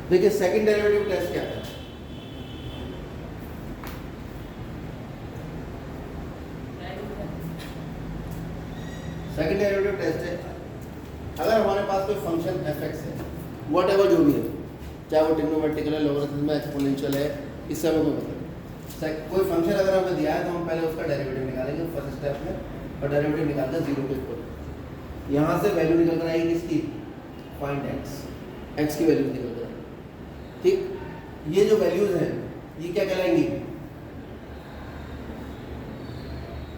देखिए second derivative test क्या है। सेकंड डेरिवेटिव टेस्ट है, अगर हमारे पास कोई फंक्शन एफ एक्स है, वट एवर जो भी है, चाहे वो ट्रिग्नोमेट्रिकल है, लॉगरिथम है, एक्सपोनेंशियल है, इससे हमें कोई मतलब कोई फंक्शन अगर हमें दिया है तो हम पहले उसका डेरिवेटिव निकालेंगे फर्स्ट स्टेप में, और डेरिवेटिव निकालकर जीरो के इक्वल। यहाँ से वैल्यू निकल कर आएगी किसकी, फाइंड एक्स की वैल्यू निकल कर आएगी। ठीक, ये जो वैल्यूज हैं ये क्या कहलाएंगी,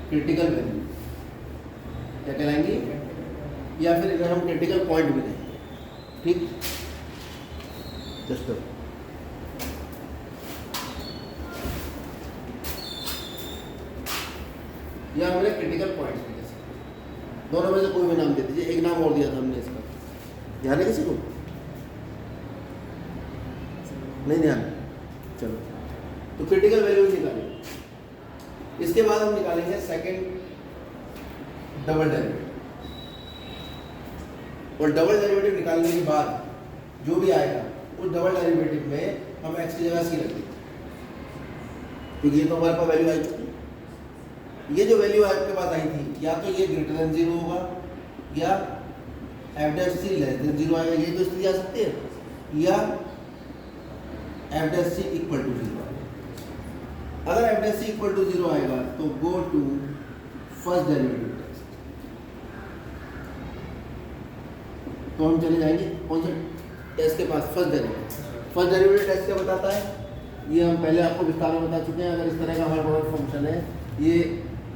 क्रिटिकल वैल्यू क्या कहलाएंगी, या फिर इन्हें हम क्रिटिकल पॉइंट भी कहेंगे। ठीक, जस्ट या हमने क्रिटिकल पॉइंट्स भी कह सकते हैं, दोनों में से कोई भी नाम दे दीजिए। एक नाम और दिया था हमने इसका, ध्यान है किसी को, नहीं ध्यान, चलो तो क्रिटिकल वैल्यूज निकालेंगे। इसके बाद हम निकालेंगे सेकंड डबल डेरिवेटिव, और डबल डेरिवेटिव निकालने के बाद जो भी आएगा उस डबल डेरिवेटिव में हम एक्स की जगह सी रख देंगे, क्योंकि ये तो हमारे पास वैल्यू आई चुकी। ये जो वैल्यू आपके पास आई थी, या तो ये ग्रेटर देन जीरो होगा या f dash c less than zero आएगा, ये तो स्थिति आ सकती है, या f dash c equal to zero आएगा। अगर f dash c equal to zero आएगा तो go to first derivative test, तो हम चले जाएंगे कौन से टेस्ट के पास, first derivative. First derivative test क्या बताता है, ये हम पहले आपको विस्तार में बता चुके हैं। अगर इस तरह का हमारे पास फंक्शन है, ये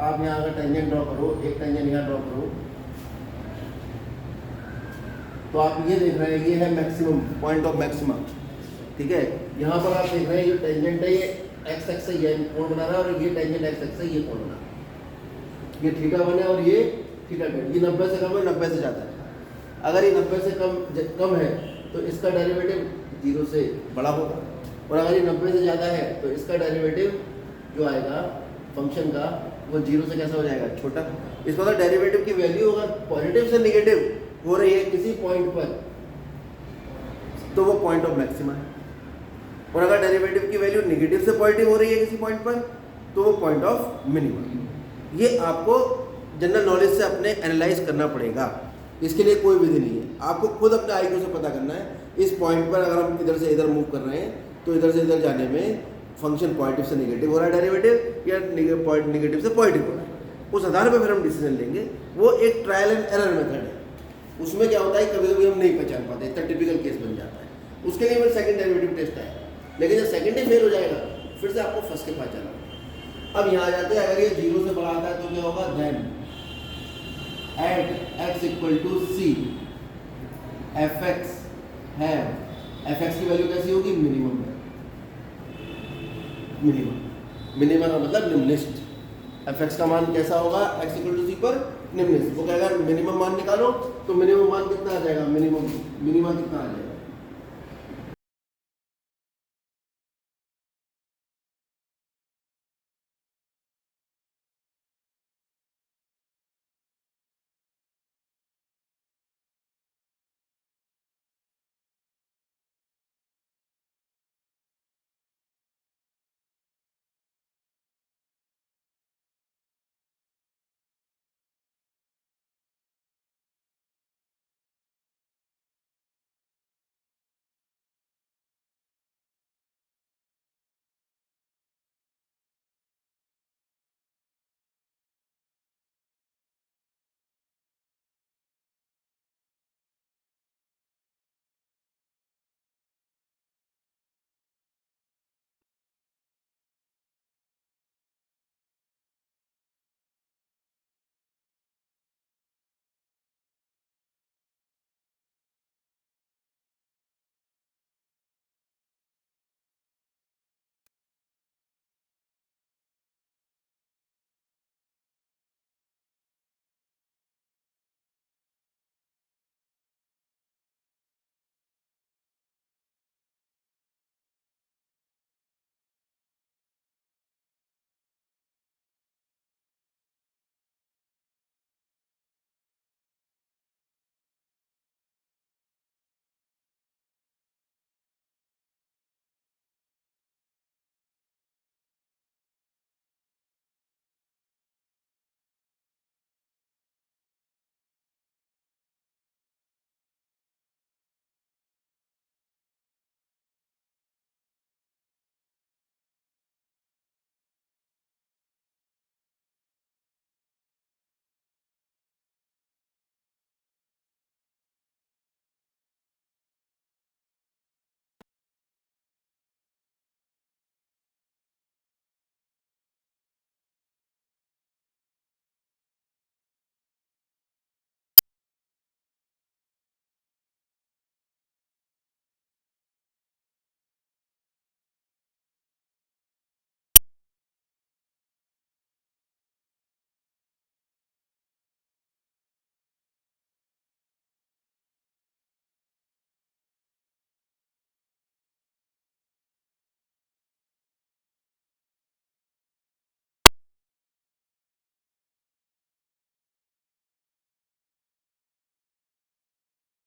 आप यहाँ अगर टेंजेंट ड्रॉ करो, एक टेंजेंट यहाँ ड्रॉ करो, तो आप ये देख रहे हैं ये है मैक्सिमम पॉइंट ऑफ मैक्सिमा। ठीक है, यहाँ पर आप देख रहे हैं ये टेंजेंट है, ये एक्स एक्स से ये कोण बना रहा है, और ये टेंजेंट एक्स एक्स से ये कोण बना रहा है। ये थीटा वन है और ये थीटा टू। ये 90 से कम है, 90 से ज़्यादा है। अगर ये 90 से कम है तो इसका डेरिवेटिव जीरो से बड़ा होगा, और अगर ये 90 से ज़्यादा है तो इसका डेरिवेटिव जो आएगा फंक्शन का वो जीरो से कैसा हो जाएगा, छोटा। इस प्रकार डेरिवेटिव की वैल्यू अगर पॉजिटिव से नेगेटिव हो रही है किसी पॉइंट पर तो वो पॉइंट ऑफ मैक्सिमा है, और अगर डेरिवेटिव की वैल्यू नेगेटिव से पॉजिटिव हो रही है किसी पॉइंट पर तो वो पॉइंट ऑफ मिनिमम। ये आपको जनरल नॉलेज से अपने एनालाइज करना पड़ेगा, इसके लिए कोई विधि नहीं है, आपको खुद अपने आईक्यू से पता करना है। इस पॉइंट पर अगर हम इधर से इधर मूव कर रहे हैं तो इधर से इधर जाने में फंक्शन पॉजिटिव से नेगेटिव हो रहा है डेरिवेटिव, या नेगेटिव से पॉजिटिव हो रहा है, उस आधार पर फिर हम डिसीजन लेंगे। वो एक ट्रायल एंड एरर मेथड है, उसमें क्या होता है कभी कभी हम नहीं पहचान पाते, इतना टिपिकल केस बन जाता है। उसके लिए फिर सेकंड डेरिवेटिव टेस्ट है, लेकिन जब सेकंड ही फेल हो जाएगा फिर से आपको फर्स्ट के पास जाना। अब यहाँ आ जाते हैं, अगर ये जीरो से बड़ा आता है तो क्या होगा, then at x equal to c f x है, एफ एक्स की वैल्यू कैसी होगी, मिनिमम है। मिनिमम का मतलब निम्नलिखित, एफ एक्स का मान कैसा होगा, एक्स इक्वल टू सी पर निम्नलिखित। वो कहेगा मिनिमम मान निकालो, तो मिनिमम मान कितना आ जाएगा, मिनिमम कितना आ जाएगा,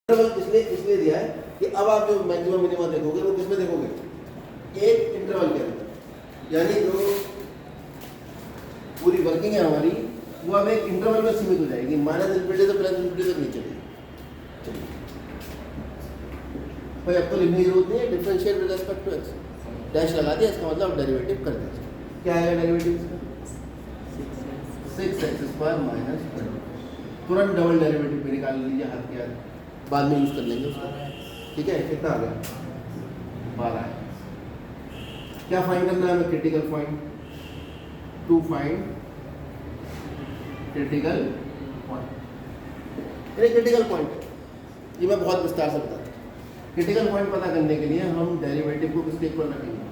इंटरवल इसलिए दिया है कि अब आप जो मैक्सिमम मिनिमा देखोगे वो किसमें देखोगे, एक इंटरवल के अंदर, यानी जो पूरी वर्किंग है हमारी वो अब एक इंटरवल में सीमित हो जाएगी, माइनस इन्फिनिटी से प्लस इन्फिनिटी तक नहीं चलेगी। चलिए भाई अब तो लिखने की जरूरत नहीं है, differentiate with respect to x, dash लगा दिया, इसका मतलब डेरिवेटिव कर दिया। क्या आएगा डेरिवेटिव इसका, 6x² माइनस, तुरंत डबल डेरिवेटिव पे निकाल लीजिए हाथ के हाथ, बाद में यूज कर लेंगे उसका। ठीक है, कितना आ गया, 12 है। क्या फाइंड करना है हमें, critical point, to find critical point. ये क्रिटिकल पॉइंट ये मैं बहुत विस्तार से बताता हूँ। क्रिटिकल पॉइंट पता करने के लिए हम डेरिवेटिव को किसके इक्वल रखेंगे,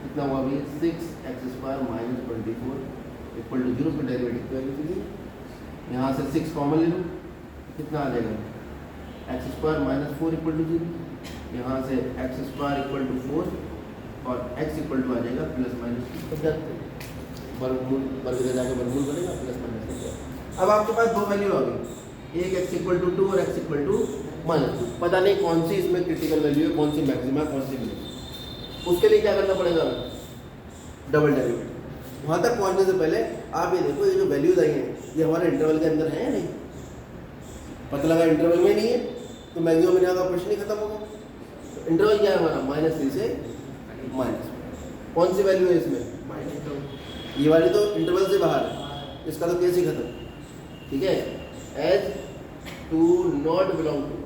कितना हुआ अभी, 6x² माइनस 24 इक्वल टू 0 पर डेरिवेटिव की वैल्यू कीजिए, यहाँ से 6 कॉमन ले लो, कितना आ जाएगा, x² माइनस 4 इक्वल टू 0, यहाँ से x² इक्वल टू 4 और x इक्वल टू आ जाएगा प्लस माइनस, वर्गमूल वर्ग में जाकर वर्गमूल बनेगा, प्लस माइनस। अब आपके पास दो वैल्यू आ गई, एक x इक्वल टू 2 और x इक्वल टू -2। पता नहीं कौन सी इसमें क्रिटिकल वैल्यू है, कौन सी मैक्सिमा, कौन सी मिनिमम। उसके लिए क्या करना पड़ेगा, डबल डेरिवेटिव। वहाँ तक पहुँचने से पहले आप ये देखो, ये जो वैल्यूज आई हैं ये हमारे इंटरवल के अंदर है या नहीं, पता लगा इंटरवल में नहीं है तो मैक्सिमम मिनिमम का प्रश्न ही खत्म होगा। इंटरवल क्या है हमारा, -3 से माइनस, कौन सी वैल्यू है इसमें, ये वाली तो इंटरवल से बाहर है, इसका तो केस ही खत्म। ठीक है, as to not belong to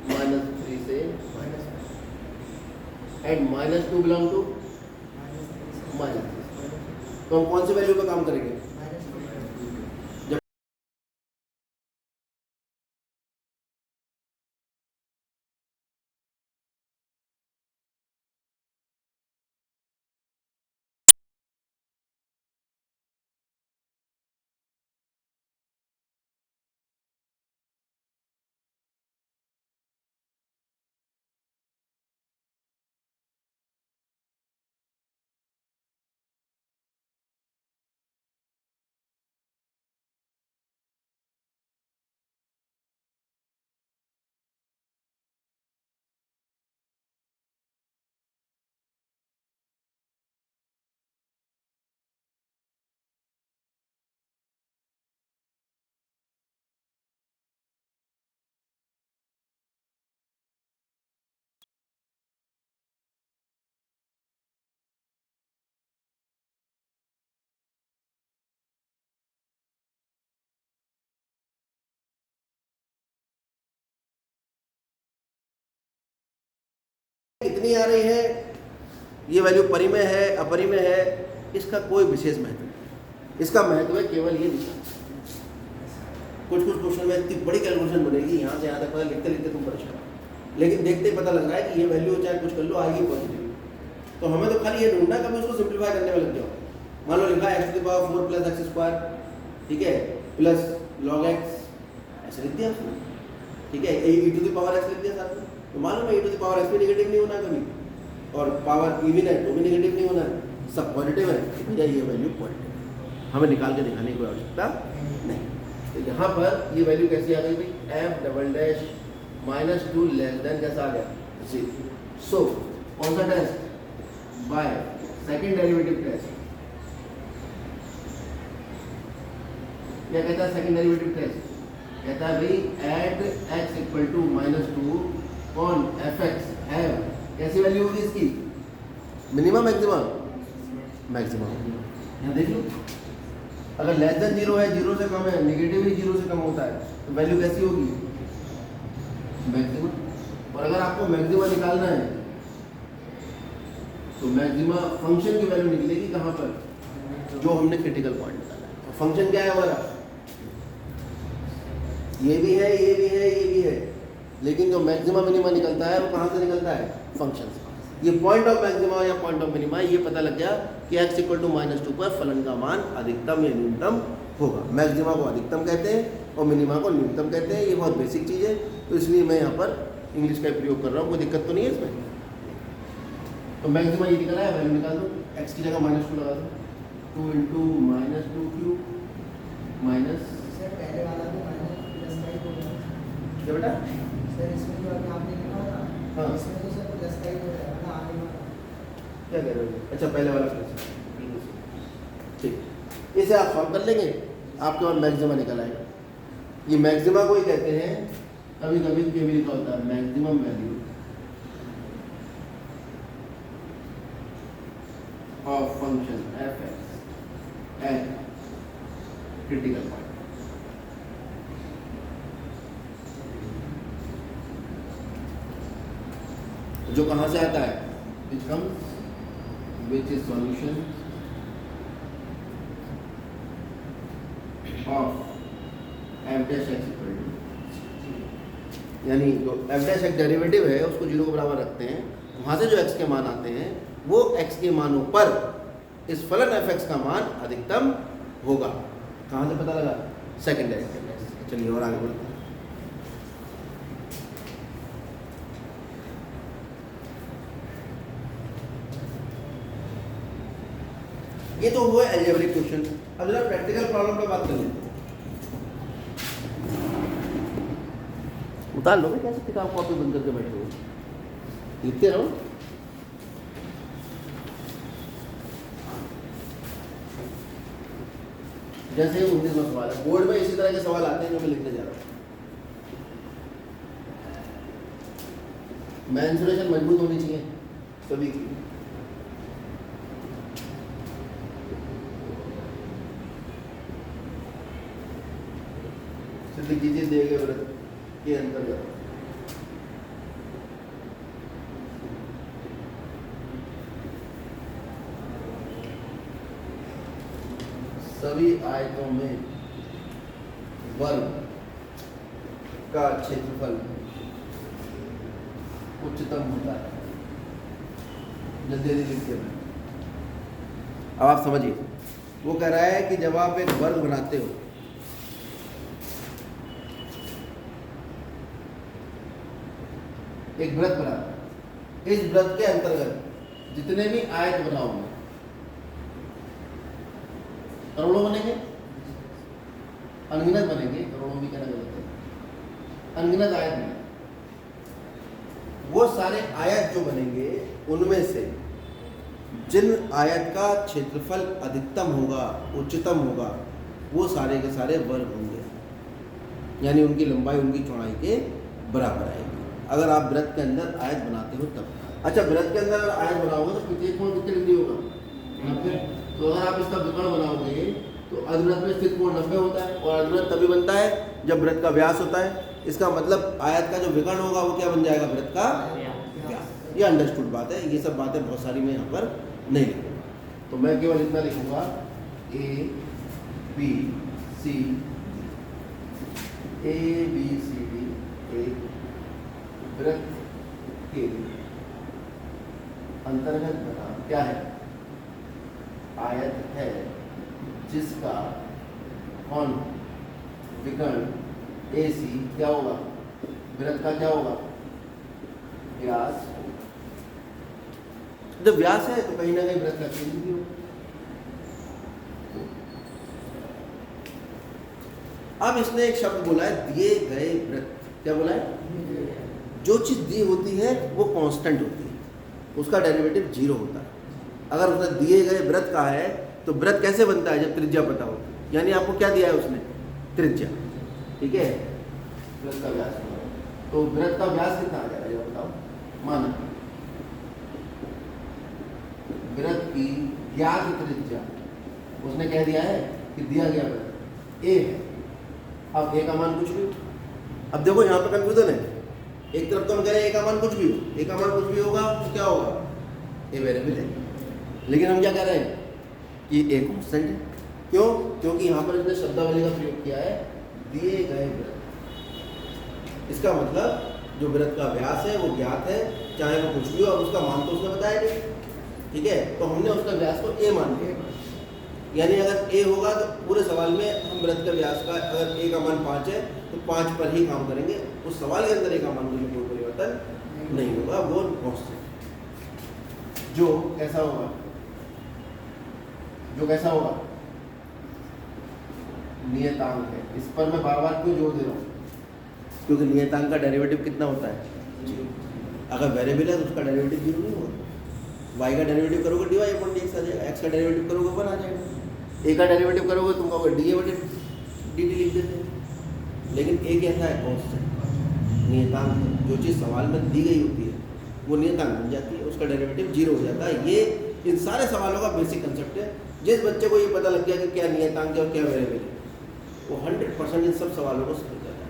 -3 से एंड -2 बिलोंग टू -3, तो हम कौन सी वैल्यू पे काम करेंगे, कितनी आ रही है, ये वैल्यू परिमेय है अपरिमेय है, इसका कोई विशेष महत्व नहीं। इसका महत्व है केवल ये दिशा। कुछ क्वेश्चन में इतनी बड़ी कैलकुलेशन बनेगी, यहाँ से यहाँ तक पता लिखते लिखते तुम परेशान, लेकिन देखते ही पता लग रहा है कि ये वैल्यू चाहे कुछ कर लो आएगी पॉजिटिव। तो हमें तो खाली ये ढूंढना है कभी उसको सिंप्लीफाई करने में लग जाओ। मान लो लिखा है x⁴ प्लस x², ठीक है, प्लस log x, ऐसे लिख दिया उसने, ठीक है, e⁴x लिख दिया साथ में। तो मालूम है e⁴x भी नेगेटिव नहीं होना कभी, और पावर इवन है तो भी नेगेटिव नहीं होना है, सब पॉजिटिव है, भैया ये वैल्यू पॉजिटिव है, हमें निकाल के दिखाने की कोई आवश्यकता नहीं। तो यहाँ पर ये वैल्यू कैसी आ गई भाई, f -2 लेस देन कैसा आ गया, 0। सो कौन सा test, by second derivative test. क्या कहता है सेकंड डेरिवेटिव टेस्ट, कहता है भाई at x equal to -2 on fx have, कैसी वैल्यू होगी इसकी, मिनिमम मैक्सिमम, मैक्सिमम। यहाँ देख लो, अगर लेस देन 0 है, 0 से कम है, नेगेटिव ही 0 से कम होता है, तो वैल्यू कैसी होगी, मैक्सिमम। और अगर आपको मैक्सिमा निकालना है तो मैक्सिमा फंक्शन की वैल्यू निकलेगी कहाँ पर, जो हमने क्रिटिकल पॉइंट निकाला है। तो फंक्शन क्या है हमारा, ये भी है, ये भी है, ये भी है, लेकिन जो मैक्सिमा मिनिमा निकलता है वो कहाँ से निकलता है, फंक्शन से। ये पॉइंट ऑफ मैक्सिमा या पॉइंट ऑफ मिनिमा, ये पता लग गया कि x इक्वल टू -2 पर फलन का मान अधिकतम या न्यूनतम होगा। मैक्सिमा को अधिकतम कहते हैं और मिनिमा को न्यूनतम कहते हैं, ये बहुत बेसिक चीज़ है, तो इसलिए मैं यहाँ पर इंग्लिश का प्रयोग कर रहा हूँ, कोई दिक्कत तो नहीं है इसमें। तो मैक्सिमा ये निकला है, वैल्यू निकाल दो, x की जगह -2 लगा दो, 2 × -2³ माइनस, क्या बेटा? सर इसमें जो अभी आपने लिखा था, हाँ। इसमें तो सर प्लस का ही हो जाएगा ना, आगे वाला। क्या कह रहे हो? अच्छा पहले वाला प्लस, ठीक, इसे आप सॉल्व कर लेंगे, आपके पास मैक्सिमा निकल आएगा। ये मैक्सिमा को ही कहते हैं, कभी कभी ये भी लिखा होता है maximum value of function f x at critical point. जो कहाँ से आता है? Which comes which is solution of f dash x equal to, यानी जो एफ डैश एक्स डेरिवेटिव है उसको जीरो के बराबर रखते हैं, वहाँ से जो एक्स के मान आते हैं वो एक्स के मानों पर इस फलन एफ एक्स का मान अधिकतम होगा। कहाँ से पता लगा? Second derivative. चलिए और आगे बढ़ते हैं। ये तो हुआ अलजेब्रिक क्वेश्चन। अब जरा प्रैक्टिकल प्रॉब्लम पे बात कर लेते हैं। उतार लो कैसे किताब कॉपी बंद करके बैठे हो, लिखते रहो। जैसे 19वां सवाल है, बोर्ड में इसी तरह के सवाल आते हैं जो मैं लिखने जा रहा हूँ। मेंसुरेशन मजबूत होनी चाहिए सभी की। लिख दीजिए दिए गए व्रत के अंतर्गत सभी आयतों में वर्ग का क्षेत्रफल उच्चतम होता है। जल्दी जल्दी लिखते हैं। अब आप समझिए, वो कह रहा है कि जब आप एक वर्ग बनाते हो, एक वृत्त बनाते, इस वृत्त के अंतर्गत जितने भी आयत बनाओगे, करोड़ों बनेंगे, अनगिनत बनेंगे, करोड़ों भी कहना गलत है, अनगिनत आयत बनेंगे। वो सारे आयत जो बनेंगे उनमें से जिन आयत का क्षेत्रफल अधिकतम होगा, उच्चतम होगा, वो सारे के सारे वर्ग होंगे, यानी उनकी लंबाई उनकी चौड़ाई के बराबर आएगी। अगर आप वृत्त के अंदर आयत बनाते हो तब। अच्छा, वृत्त के अंदर अगर आयत बनाओगे तो प्रत्येक कोण कितने डिग्री होगा? 90। तो अगर आप इसका विकर्ण बनाओगे तो अर्धवृत्त में स्थित कोण 90 होता है, और अर्धवृत्त तभी बनता है जब वृत्त का व्यास होता है। इसका मतलब आयत का जो विकर्ण होगा वो क्या बन जाएगा? वृत्त का व्यास। ये अंडरस्टूड बात है। ये सब बातें बहुत सारी मैं यहाँ पर नहीं लिखूँगा, तो मैं केवल इतना लिखूँगा ए बी सी डी एक वृत्त के अंतर्गत बना क्या है? आयत है जिसका कौन विकर्ण AC क्या होगा? वृत्त का क्या होगा? व्यास। जब व्यास है तो कहीं ना कहीं वृत्त का केंद्र भी होगा। अब इसने एक शब्द बोला है, दिए गए वृत्त। क्या बोला है? जो चीज़ दी होती है वो कांस्टेंट होती है, उसका डेरिवेटिव 0 होता है। अगर उसने दिए गए वृत्त का है तो वृत्त कैसे बनता है? जब त्रिज्या पता हो, यानी आपको क्या दिया है उसने? त्रिज्या, ठीक है, वृत्त का व्यास। तो वृत्त का व्यास कितना आ जाएगा ये बताओ? माना वृत्त की ज्ञात त्रिज्या उसने कह दिया है कि दिया गया वृत्त A है। अब A का मान कुछ भी, अब देखो यहाँ पे कंफ्यूजन है। एक तरफ तो हम कह रहे हैं A का मान कुछ भी हो, A का मान कुछ भी होगा तो क्या होगा? A वेरिएबल है। लेकिन हम क्या कह रहे हैं कि A कांस्टेंट है। क्यों? क्योंकि यहाँ पर इसने शब्दावली का प्रयोग किया है, दिए गए वृत्त। इसका मतलब जो वृत्त का व्यास है वो ज्ञात है, चाहे वो कुछ भी हो, और उसका मान तो उसने बताया नहीं, ठीक है। तो हमने उसका व्यास को A मान लिया, यानी अगर A होगा तो पूरे सवाल में हम वृत्त के व्यास का, अगर A का मान 5 है तो 5 पर ही काम करेंगे। उस सवाल के अंदर A का मान में कोई परिवर्तन नहीं होगा, वो कांस्टेंट। जो कैसा होगा? जो कैसा होगा? नियतांक है। इस पर मैं बार बार क्यों जोर दे रहा हूँ? क्योंकि नियतांक का डेरिवेटिव कितना होता है 0। अगर वेरिएबल है तो उसका डेरिवेटिव 0 नहीं होगा। y का डेरिवेटिव करोगे dy अपॉन dx आ जाएगा, x का डेरिवेटिव करोगे 1 आ जाएगा, a का डेरिवेटिव करोगे तुम कहोगे dA बटे dt लिख देते हैं। लेकिन a कैसा है कांस्टेंट नियतांक है, जो चीज़ सवाल में दी गई होती है वो नियतांक बन जाती है, उसका डेरिवेटिव 0 हो जाता है। ये इन सारे सवालों का बेसिक कंसेप्ट है। जिस बच्चे को ये पता लग गया कि क्या नियतांक है और क्या वेरिएबल है वो 100% इन सब सवालों को समझ जाता है।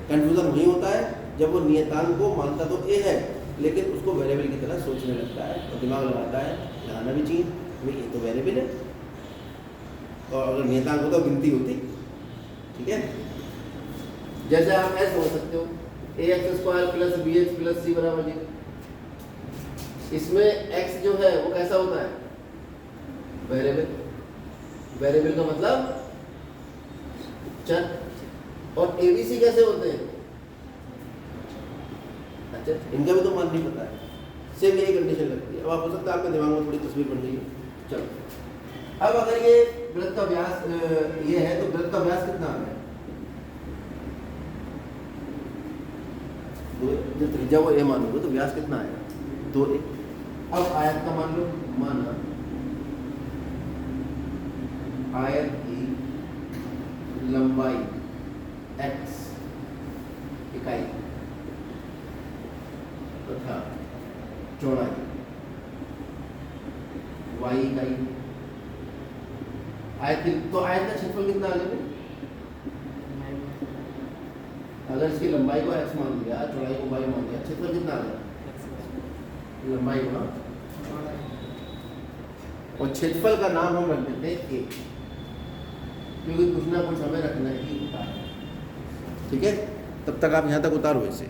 कन्फ्यूज़न वही होता है जब वो नियतांक को मानता तो ए है लेकिन उसको वेरिएबल की तरह सोचने लगता है और दिमाग लगाता है, लगाना भी चाहिए, भाई ये तो वेरिएबल है, और अगर नियतांक होता तो गिनती होती। ठीक है, जैसे आप ऐसे समझ सकते हो ax² plus bx plus c बराबर 0। इसमें x जो है वो कैसा होता है वेरिएबल, वेरिएबल का मतलब चर। और abc कैसे होते हैं, अच्छा इनका भी तो मान नहीं पता है, सेम यही कंडीशन लगती है। अब आप हो सकता है आपके दिमाग में थोड़ी तस्वीर बन गई है। चलो अब अगर ये वृत्त का व्यास ये है तो वृत्त का व्यास कितना आ गया, जो त्रिज्या को a मानोगे तो व्यास कितना आएगा 2a। अब आयत का मान लो, माना आयत की लंबाई x इकाई तथा चौड़ाई y इकाई। आयत की तो आयत का क्षेत्रफल कितना आ गया, अगर इसकी लंबाई को x मान लिया, चौड़ाई को y मान लिया, क्षेत्रफल कितना आ गया लंबाई गुणा, और क्षेत्रफल का नाम हम रख देते हैं a, क्योंकि कुछ ना कुछ हमें रखना ही होता है। ठीक है, तब तक आप यहाँ तक उतारो इसे।